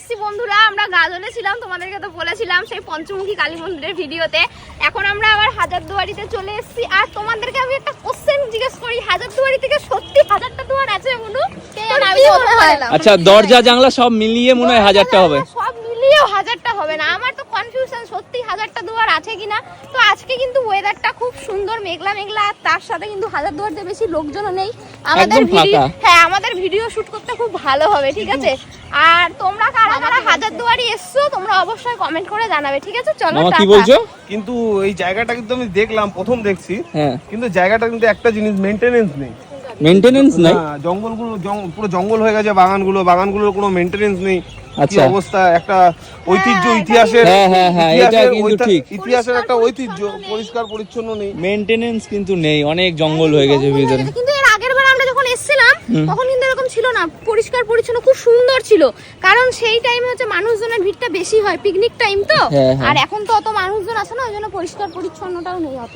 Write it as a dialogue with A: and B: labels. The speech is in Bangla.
A: এসেছি বন্ধুরা, আমরা গাজলে ছিলাম, তোমাদেরকে তো বলেছিলাম সেই পঞ্চমুখী কালী মন্দিরের ভিডিওতে। এখন আমরা আবার হাজারদুয়ারিতে চলে এসেছি। আর তোমাদেরকে আমি একটা কোশ্চেন জিজ্ঞেস করি, হাজারদুয়ারি থেকে সত্যি 1000টা দুয়ার আছে বন্ধু?
B: আচ্ছা, দরজা জানলা সব মিলিয়ে মনে হয় 1000টা হবে।
A: সব মিলিয়েও 1000টা হবে না। আমার তো কনফিউশন সত্যি 1000টা দুয়ার আছে কিনা। তো আজকে কিন্তু ওয়েদারটা খুব সুন্দর, মেঘলা মেঘলা, আর তার সাথে কিন্তু হাজারদুয়ারিতে বেশি লোকজনও নেই। আমাদের ভিডিও, হ্যাঁ আমাদের ভিডিও শুট করতে খুব ভালো হবে, ঠিক আছে? আর তোমরা কারা কারা হাজারদুয়ারি এসছো তোমরা অবশ্যই কমেন্ট করে জানাবে, ঠিক আছে? চলো।
B: মামা কি বলছো?
C: কিন্তু এই জায়গাটা কিন্তু আমি দেখলাম, প্রথম দেখছি, কিন্তু জায়গাটা কিন্তু একটা জিনিস মেইনটেনেন্স নেই।
B: মেইনটেনেন্স নাই?
C: জঙ্গলগুলো পুরো জঙ্গল হয়ে গেছে, বাগানগুলোর কোনো মেইনটেনেন্স নেই। কি অবস্থা, একটা ঐতিহ্য, ইতিহাসের
B: এটা কিন্তু ঠিক,
C: ইতিহাসের একটা ঐতিহ্য পরিষ্কার পরিচ্ছন্ন নেই,
B: মেইনটেনেন্স কিন্তু নেই, অনেক জঙ্গল হয়ে গেছে ভিতরে।
A: কিন্তু এর আগের বার আমরা যখন এসেছিলাম তখন কিন্তু এরকম ছিল না, পরিষ্কার পরিচ্ছন্ন খুব সুন্দর ছিল। কারণ সেই টাইমে হচ্ছে মানুষজনের ভিড়টা বেশি হয়, পিকনিক টাইম তো। আর এখন তো অত মানুষজন আসে না, ওই জন্য পরিষ্কার পরিচ্ছন্নটাও নেই অত।